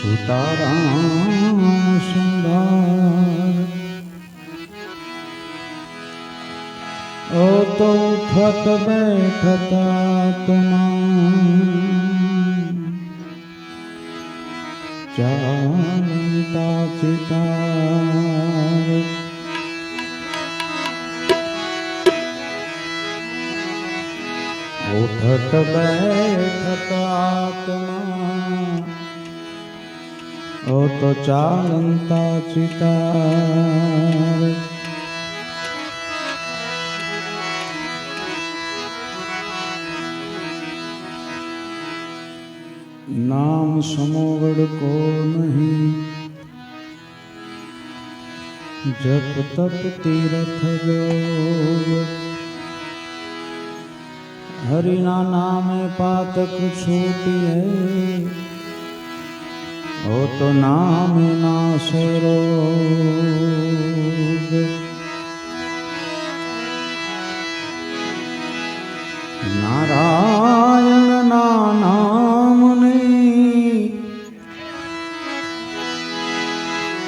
સુતારામ સુંદર ઓ તો ઉઠત બેઠતા તમામ ચાલતા ચિતાર ઉઠત બેઠતા તમામ ઓ તો ચાલતા ચિતાર नाम समोगढ़ को नहीं जप तप तीरथ जोग हरि ना नामे पातक छूटिए ओ तो नाम नासे रोग नारायण ना नाम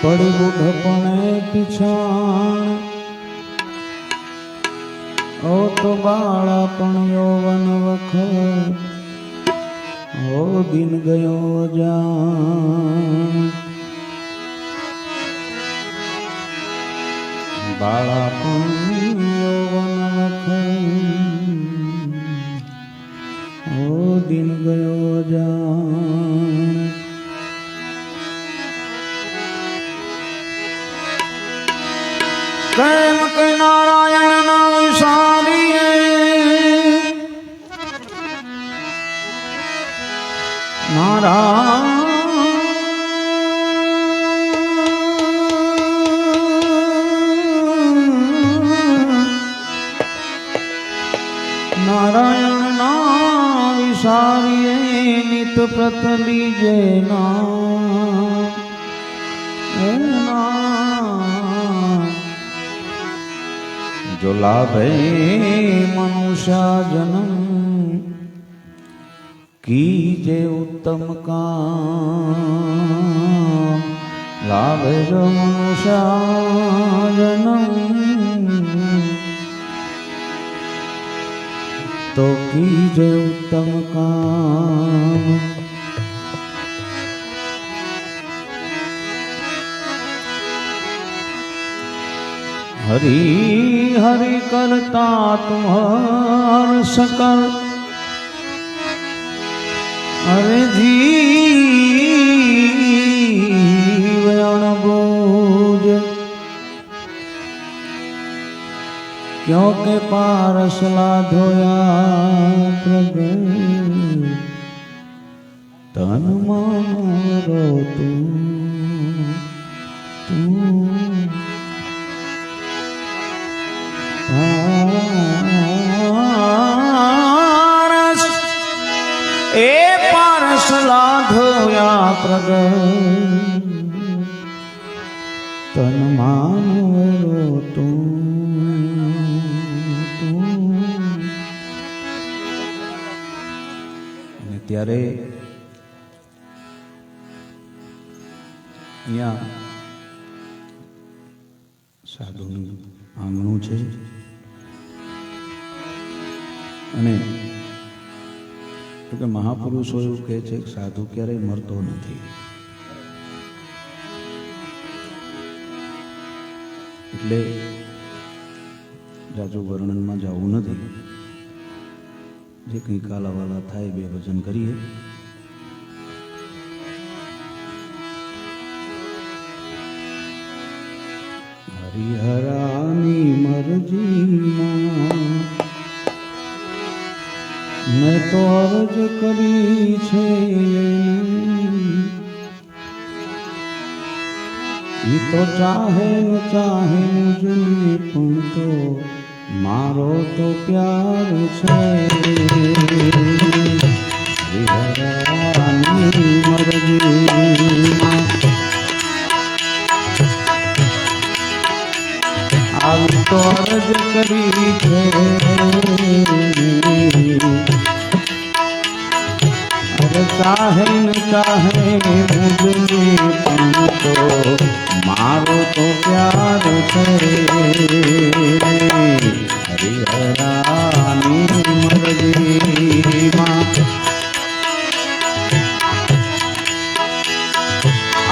पड़ बुढ़पणे पिछाण ओ तो बाळापण यौवन वखत ओ दिन गयो जान बाळापण यौवन वखत ओ दिन गयो जान प्रेम के नारायण नाम सारिए नारायण नाम सारिए नित प्रत लीजे जो लाभे मनुष्य जन्म कीजे उत्तम काम लाभे जो मनुष्य जन्म तो कीजे उत्तम काम हरि हरि करता तुम्हार सकल अरे जीव अणबोझ क्योंकि पारसला धोया प्रभु तन मानो तू पारस ए पारसला धोया प्रगट तन मानवरो तू અને ત્યારે અહીંયા સાધુનું આંગણું છે અને તો કે મહાપુરુષો એવું કહે છે કે સાધુ ક્યારેય મરતો નથી એટલે જાજુ વર્ણનમાં જવું નથી જે કંઈ કાલાવાલા થાય બે ભજન કરીએ હરિહરાની મરજીમાં મેં તો અરજ કરી છે ઈ તો ચાહે મુજને પણ તો મારો તો પ્યાર છે હરિહરાની મરજીમાં આવી તો અરજ કરી છે અરે ચાહે ન ચાહે મુજને પણ તો મારો તો પ્યાર છે હરિહરાની મરજીમાં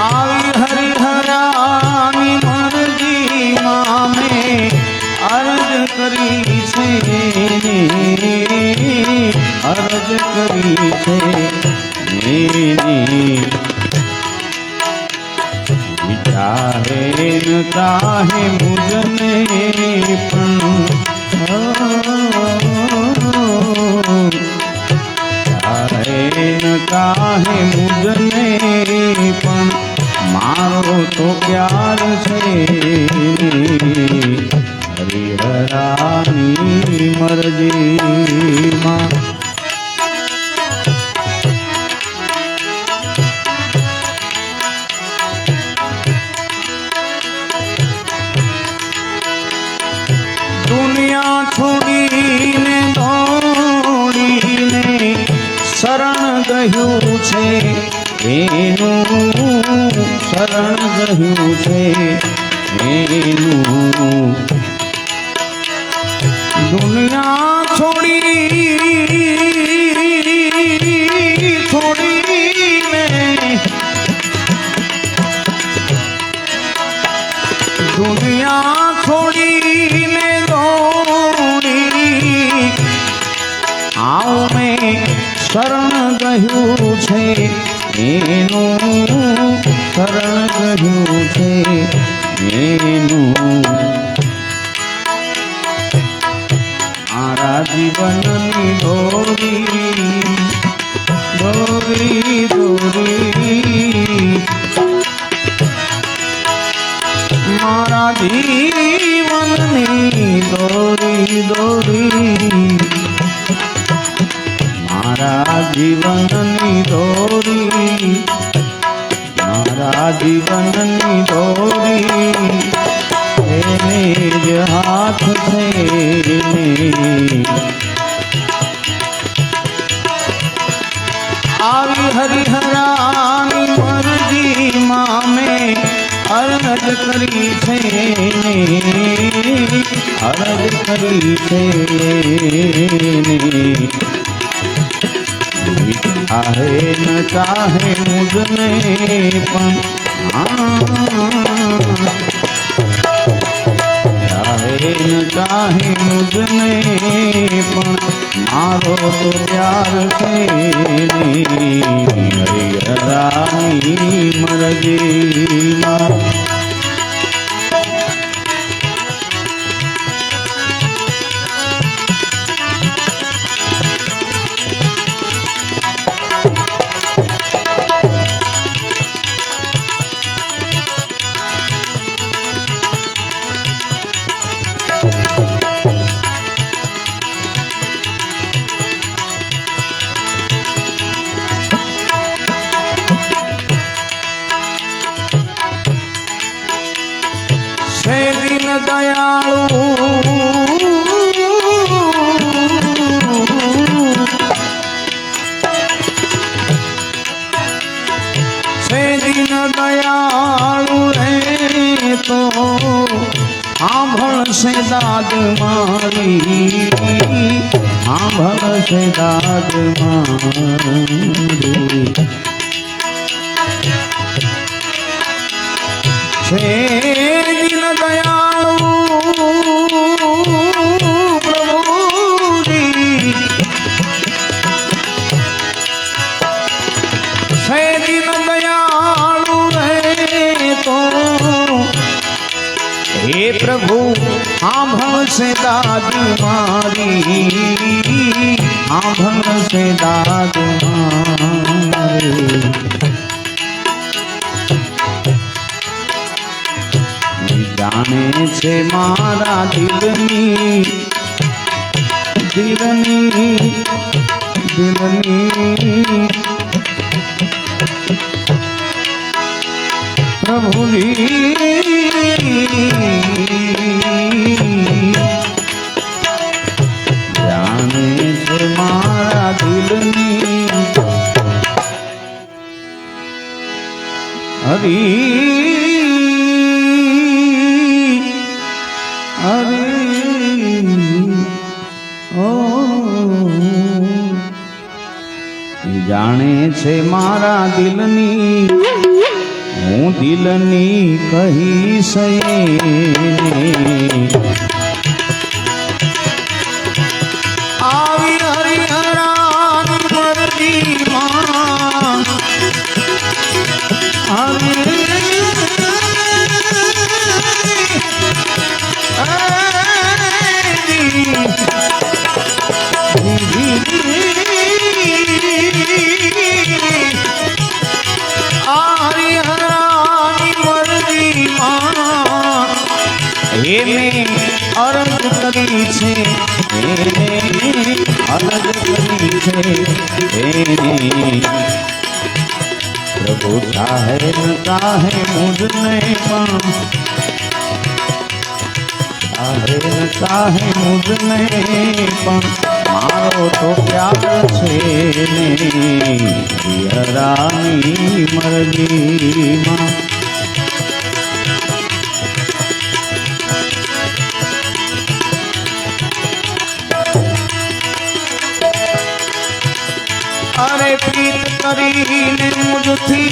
આવી હરિહરાની મરજીમાં મેં અરજ કરી છે અરજ કરી છે ચાહે ન ચાહે મુજને પણ ચાહે ન ચાહે મુજને પણ મારો તો પ્યાર છે હરિહરાની મરજીમાં દુનિયા છોડીને દોડીને શરણ ગયું છે એનું શરણ ગયું છે એનું દુનિયા છોડીને દુનિયા છોડીને દોડી આવ મેં શરણ ગયું છે એનું શરણ ગયું છે એનું મારા જીવનની દોરી દોરી દોરી મારા જીવનની દોરી દોરી મારા જીવનની દોરી મારા જીવનની દોરી એને જ હાથ છે આવી હરિહરાની મરજીમાં મેં અરજ કરી છે અરજ કરી છે ચાહે ન ચાહે મુજને પણ ચાહે ન ચાહે મુજને પણ મારો તો પ્યાર છે હરિહરાની મરજીમાં દીન દયાળુ છે દીન દયાળુ રે તો સાંભળશે દાદ મારી સાંભળશે દાદ મારી છે દીન દયાળુ પ્રભુજી છે દીન દયાળુ રે તો હે પ્રભુ સાંભળશે દાદ મારી સાંભળશે દાદ મારી જાણે છે મારા દિલની દિલની દિલની પ્રભુજી જાણે છે મારા દિલની હરી હરી ઓ જાણે છે મારા દિલની હું દિલની કહીશ આવી હરિહરાની મરજીમાં આવી એને અરજ કરી છે એને અરજ કરી છે એને પ્રભુ ચાહે ન ચાહે મુझને પણ ચાહે ન ચાહે મુझને પણ મારો તો પ્યાર છે ને હરિહરાની મરજીમાં अरे प्रीत करीने मुझथी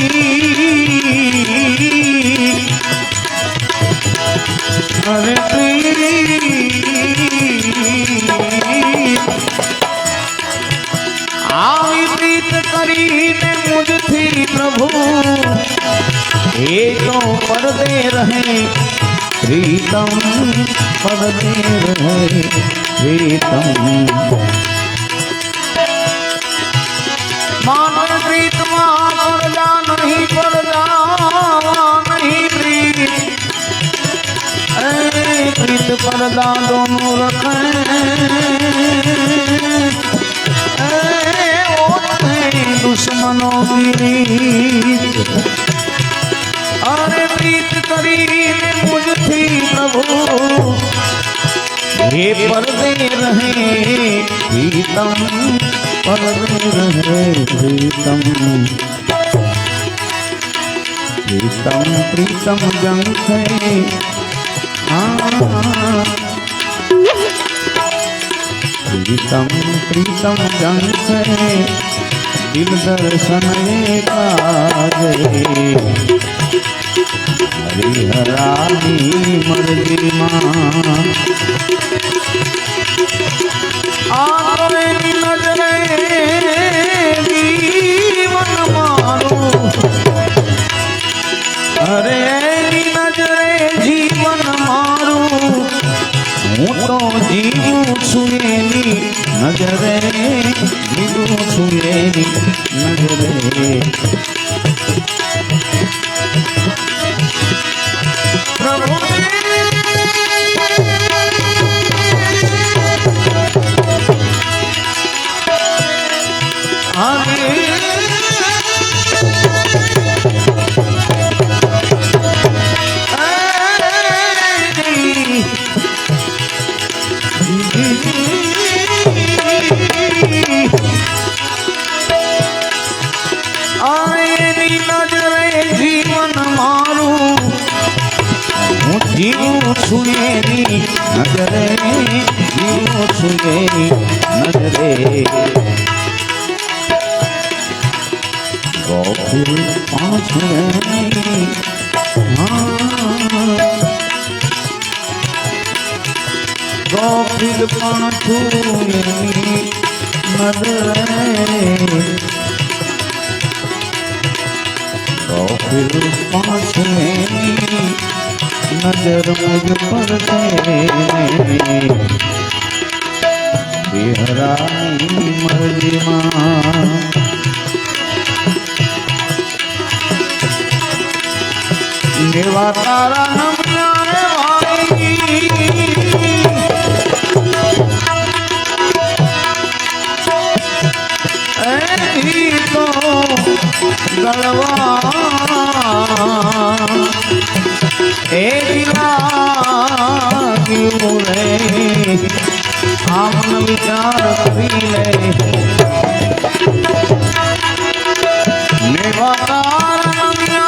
अरे આવી પ્રીત કરીને મુझથી પ્રભુ એ તો પડદે રહે પ્રીતમ પડદે રહે પ્રીતમ मान प्रीत परदा नहीं प्रीत प्रीत परदा दोनों रखे दुश्मनों की रीत अरे प्रीत करीने मुझथी प्रभु ये पर्दे रहे प्रीतम पर्दे रहे प्रीतम प्रीतम प्रीतम जंग है प्रीतम प्रीतम जंग है दिल दर्शन काजे हरिहरानी मर्जी मां आरे नजरे जीवन मारो अरे नजरे जीवन मारो हूँ तो जीवू छुएनी नजरे जीवू छुएनी नजरे प्रभु जीवन मारू जीवू छुएनी नजरे जीवू छुएनी नजरे गोफिल छुएनी गोफिल छुएनी नजरे गोफिल छुएनी नजर मुझ पर हरिहरानी मर्जी मां देवा तारा नमयारे भाई ऐसी तो गलवा आमन विचार करी ले मेवा तार नमिया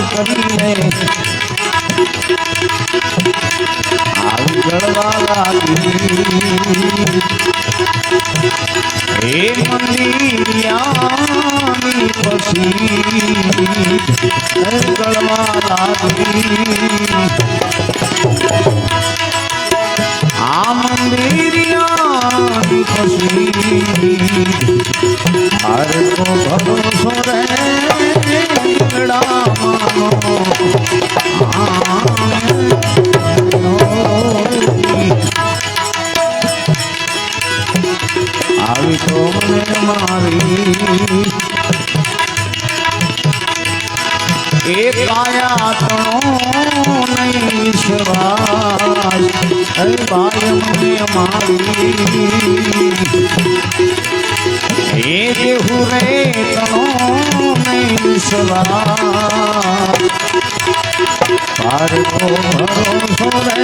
કરીને આવી જળવા લાગી એ મંદિરિયાની પછી જળવા લાગી આ મંદિરિયાની પછી હર કો ભરોસો રે આવી તો મને મારી એ કાયા તણો નહીં વિશ્વાસ ભાઈ મને મારી એ દેહુ રે તણો નહીં વિશ્વાસ પાર કો ભરોસો રે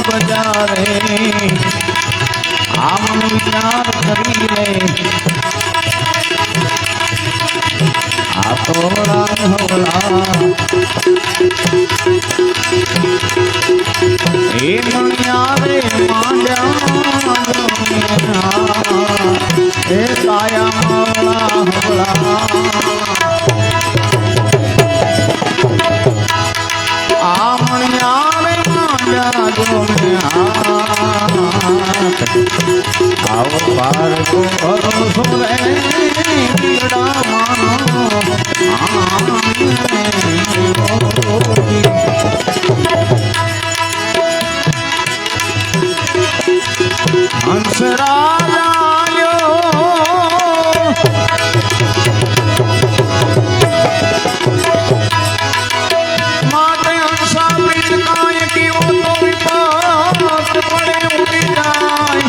બજારે આમ વિચાર કરી લે આ તો હવલા એ મણિયારે માંડ્યા એ કાયા હવલા આ મણિયારે આવ પાર કો ભરોસો રે પીડા માનો હંસરાજાયો માટે હંસા પ્રીત કાય કેવો તો વિપાત પડે ઉડી જાય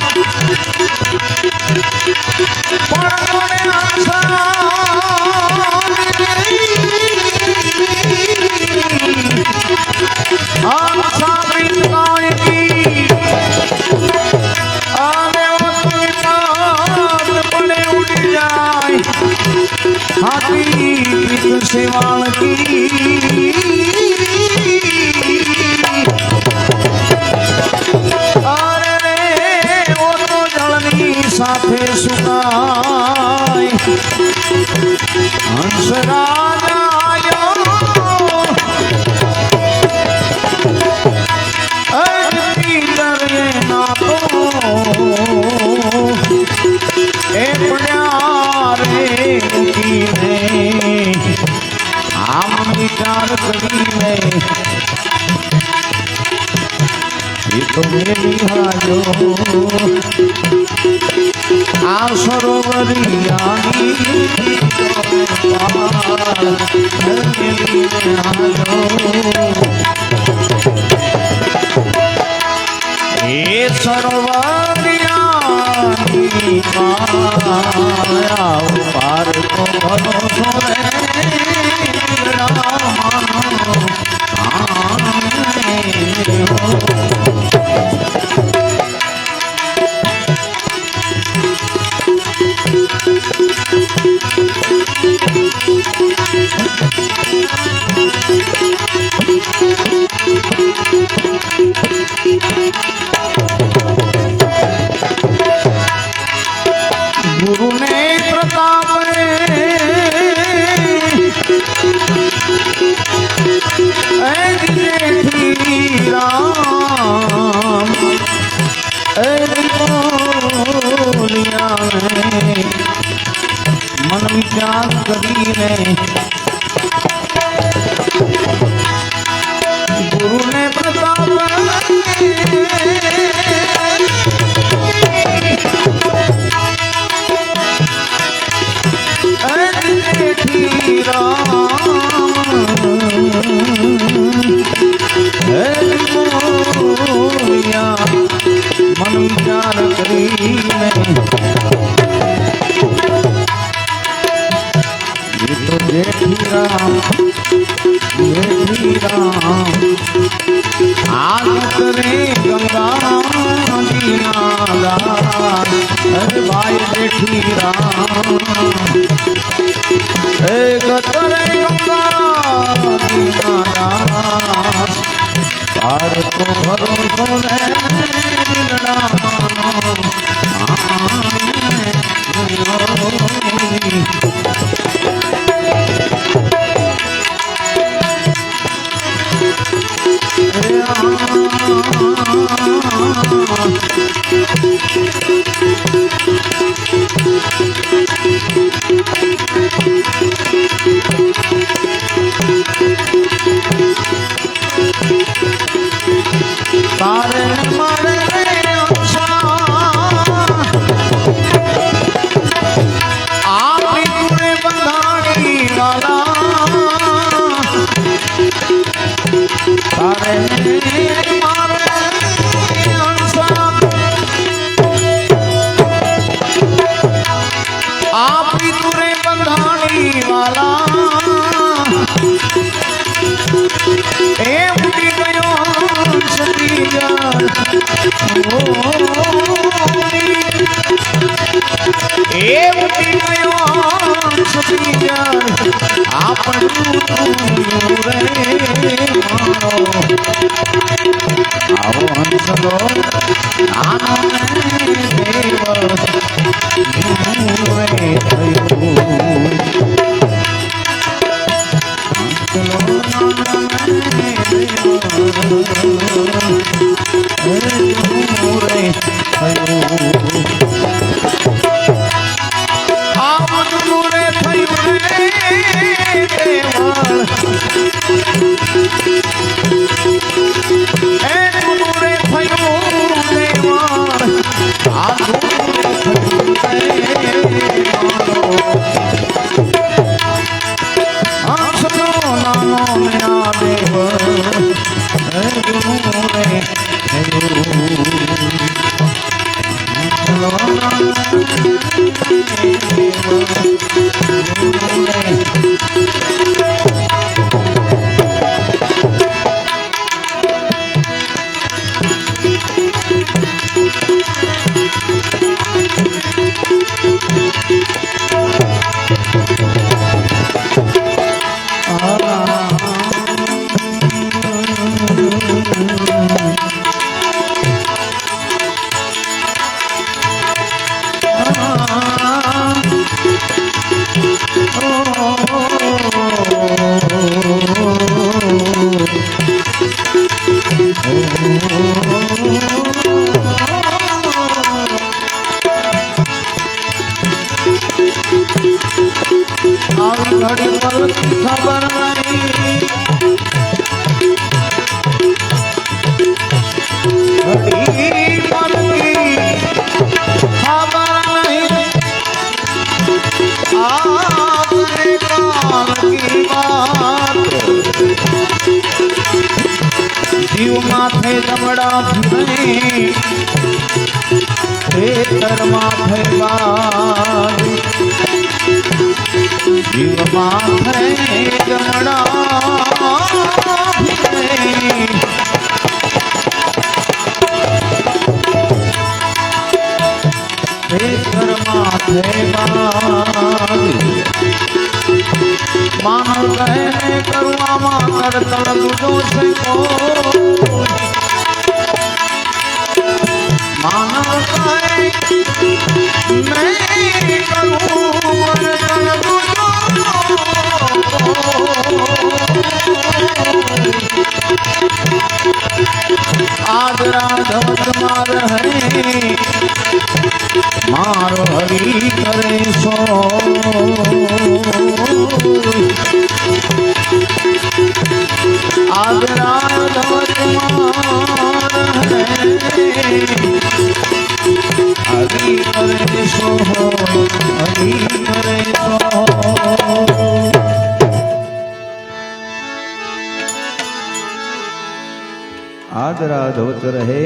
પણ મને હંસા પ્રીત કાય કી આને વિપાત પડે ઉડી જાય હાથી પ્રીત સેવાળ કી સાથે સુનાય હંસરાજાયો અજપીલરે નાતો એ પડ્યા રે મૂકીને આમ વિચાર કરીને એ તો મેલી હાજો આ સરોવરિયાની એ સરોવરિયાની પાર કો ભરોસો રે ગુરુ मन विचार करीने गुरु ने बताया मन विचार करीने ये तो जेठी राम आग करे गंगा दीनादार अरे भाई जेठी राम करे गंगा दीनादार पार तो भरोसो ने मिलना तारे मारे आप पूरे बंधानी वाला तारे मारे आप पूरे बंधानी वाला आओ हंसलो आनो देव खबर जीव माथे दमड़ा खेतर माथे बाल जीव माथे दमड़ा खेतर माथे बाल मानव कहने करुआ माकर तड़गुजो से को मानव कहे मैं करूँ मन तड़गुजो आज राधव तुम्हार है मारो हरि करे सो आदरा हरि करे सो हरि करे सो आदरा धवत रहे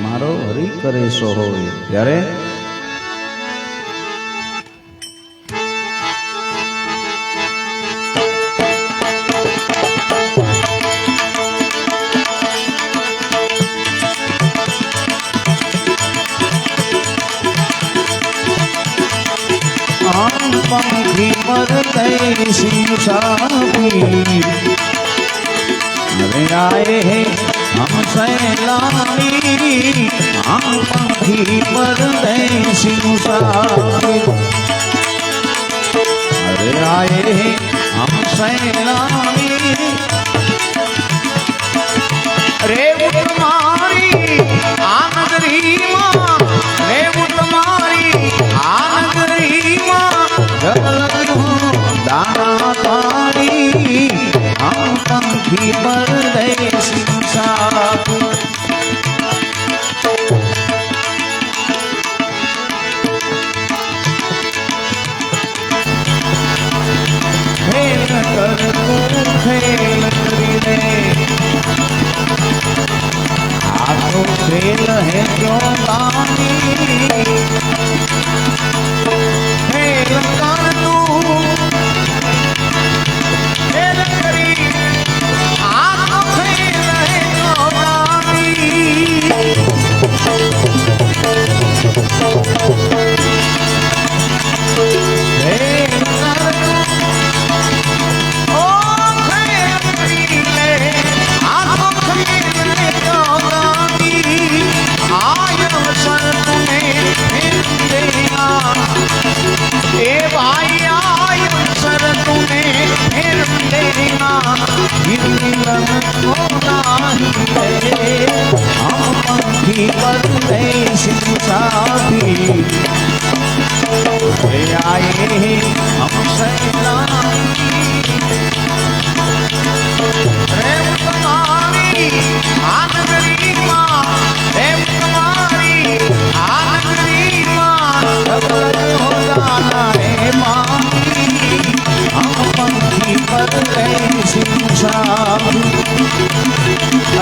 मारो हरि करे सो होय ત્યારે पंखी मर गए सिंसापी अरे आए हैं हम सैलानी हम पंखी मर गए सिंसापी अरे आए हैं हम सैलानी रे तुम्हारी आनंदरी माँ रे तुम्हारी आनंदरी माँ दाना पानी हम पंखी पर गए सिंसापी खेल कर खेल करी रे आतो खेल है जो लानी खेल कर तू खेल करी आतो खेल है जो लानी खेल कर तू ओ खेल करी ले आतो खेल है जो लानी आयो सर तुम्हें फिर देना ए भाई आयो सर तुम्हें फिर देना फिर मिलन को नहीं है हम पंखी पर गए सिंसापी आए हम सैलानी प्रेम तुम्हारी आनंदरी माँ प्रेम तुम्हारी आनंदरी माँ खबर हो जाना है मामी हम पंखी पर गए सिंसापी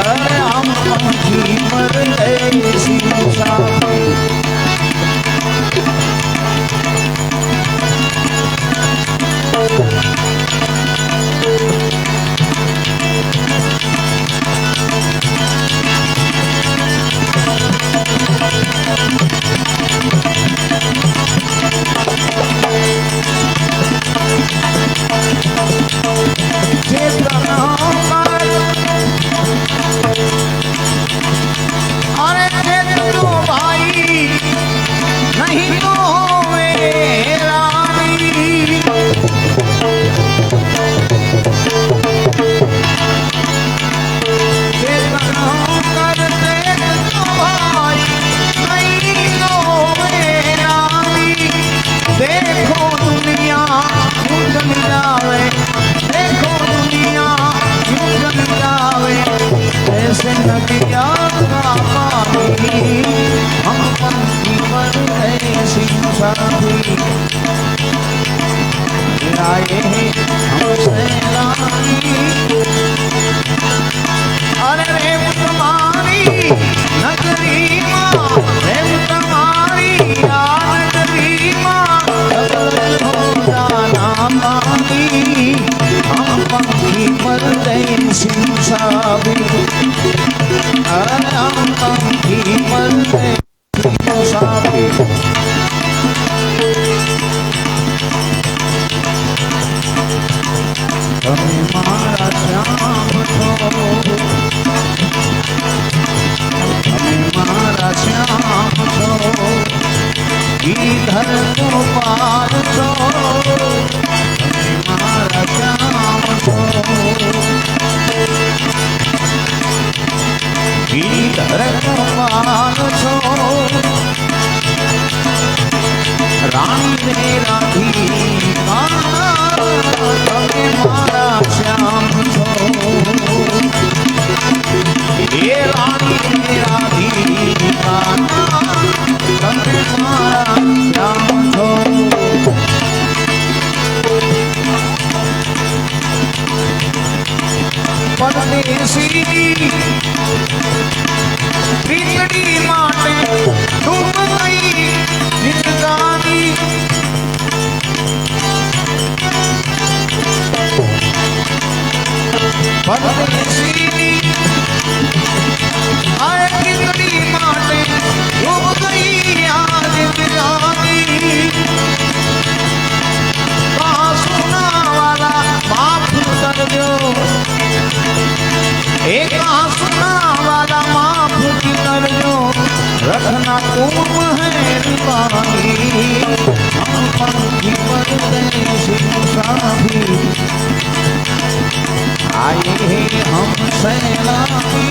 अरे हम पंखी पर गए सिंसापी રે રાધિકા તમે મારા શ્યામ છો હે રાણી રે રાધિકા તમે મારા શ્યામ છો પરદેશી પ્રીતડી માટે ડૂબ ગઈ જિંદગાની પરદેશી આ પ્રીતડી માટે ડૂબ ગઈ આ જિંદગાની કહા સુના વાલા માફ કરજો एक आसना वाला माफ करजो रखना तुम है दीवानी हम पंखी परदेसी मुसाफिर आए हैं हम सैलानी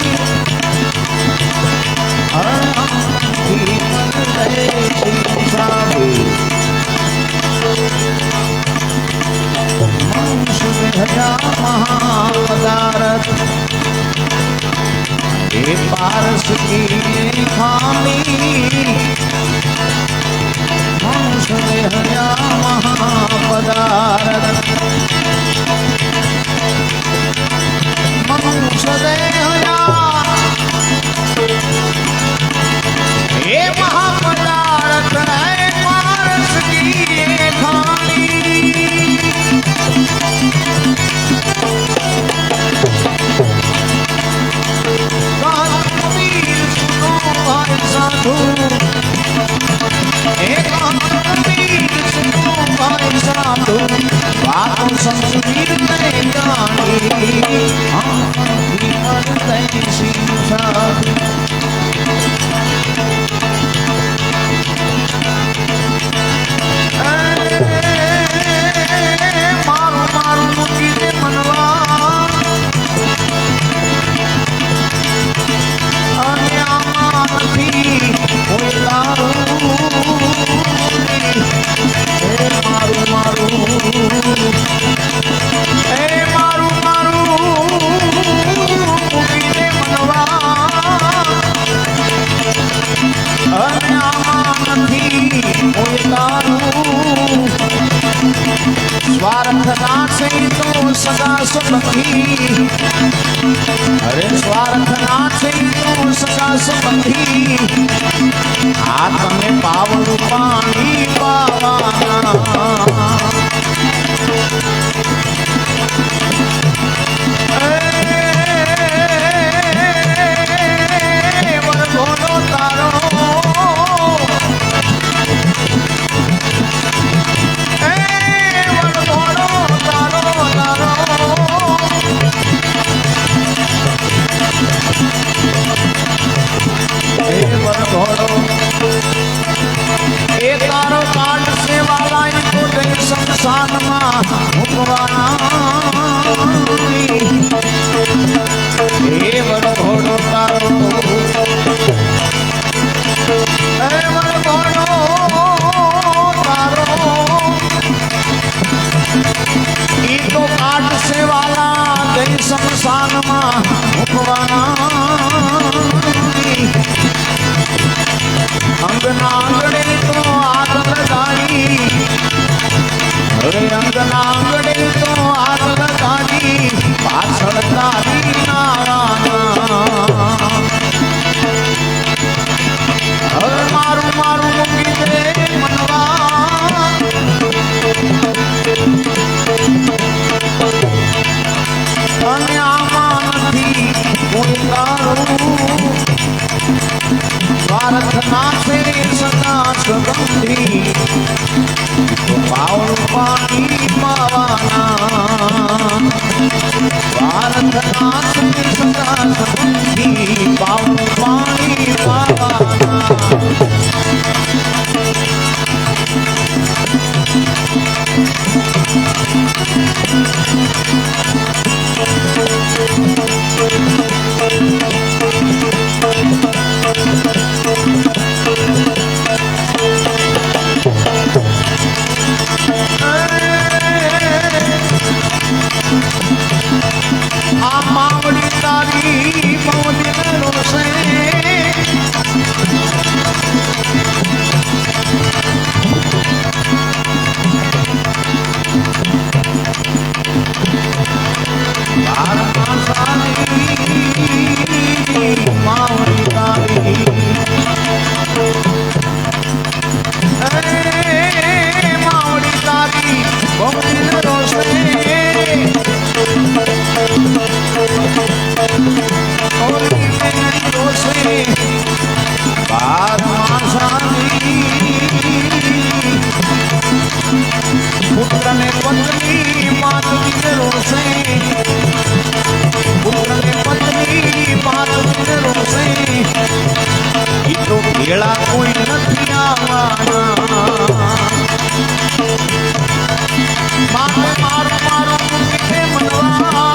हम पंखी परदेसी मुसाफिर मनुष्य में हजा महापदारथ ये पारस की खामी मनुष्य में हजा महापदारथ मनुष्य हया ये महापदारथ है पारस की खामी साधु साधु बातों संस्कृत में जानी हम परदेसी साधु मारू मारू मुकी दे मनवा स्वार्थना से तो सगा संबंधी अरे स्वार्थना से तो सगा संबंधी हाथ में पावन पानी पावाना तारो तारो काट से वाला इनको दे संसान मां मुकवाना हे वर घोड़ो तारो हे वर घोड़ो तारो इनको काट से वाला दे संसान मां मुकवाना अंगनांगड़े तो आग लगाई अरे अंगनांगड़े तो आग लगाई पाछड़ तारी नाराना अरे मारू मारू मुकी दे मनवा अन्यामा नथी कोई दारू स्वार्थना से सदा નથી આવવાના મારે મારું મારું મૂકીને મનવા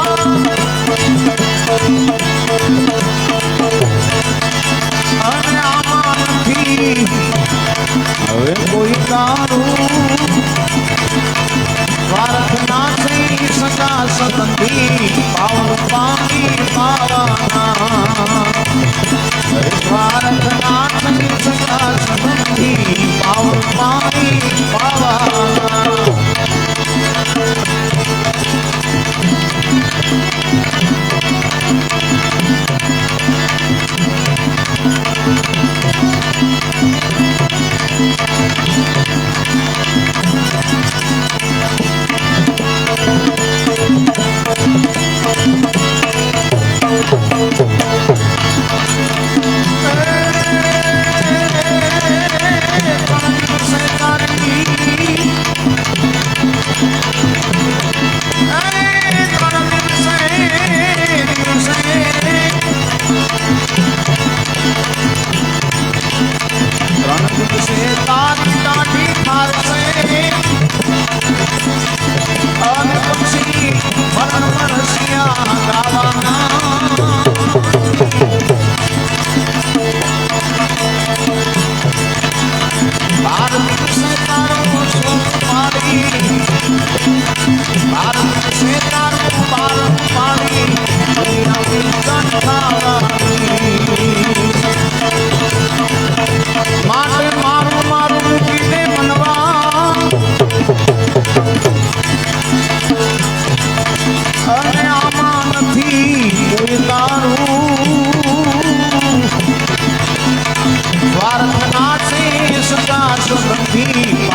અને આમાં નથી હવે કોઈ તારું પ્રાર્થના શ્રી સદા સતંતી પાવન પાણી પાવાના પ્રાર્થના શ્રી સદા સતંતી પાવન પાણી પાવાના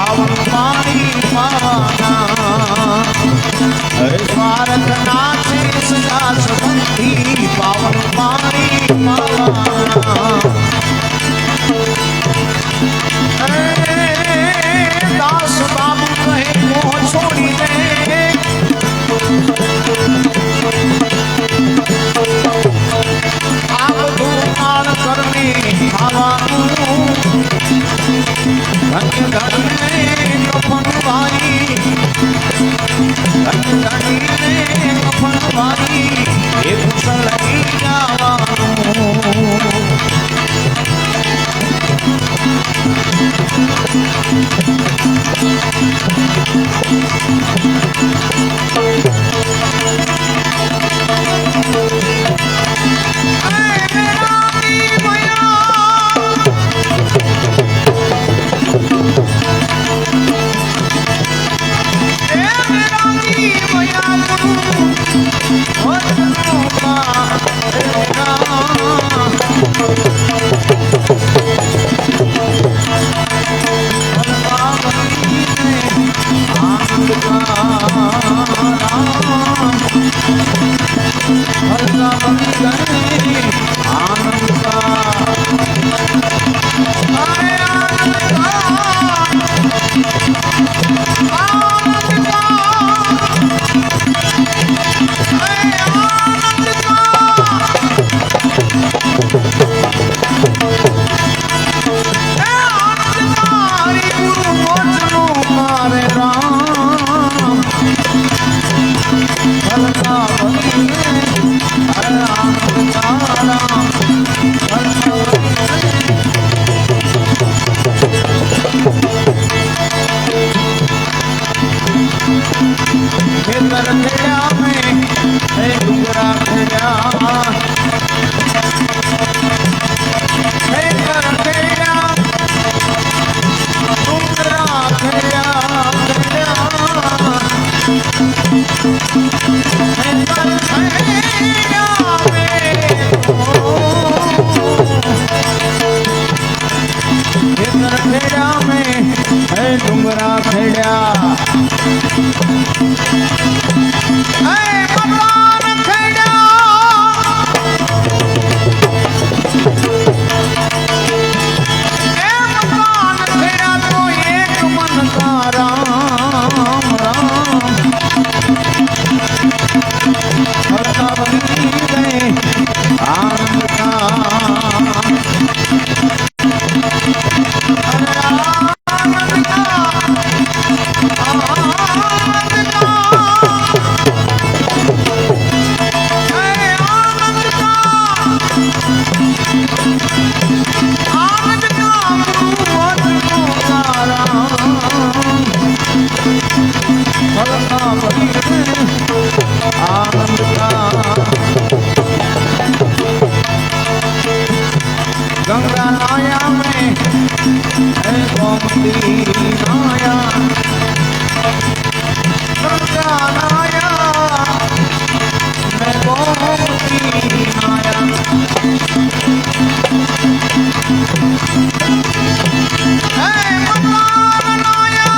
પાવન પાણી પાવાના સ્વાર્થના સદા સબંધી પાવન પાણી પાવાના દાસ બાબુ કહે મોહ છોડી દે આ બધું માળ કરને ખાવાનું ધન્ય ધણીને કફન ભાઈ ધન્ય ધણીને કફન ભાઈ એ કુશળ લઈ જવાનું ડુંગરા ખેડ્યા આનંદ दीनाया संतानाया मैं कौन दीनाया है मनाया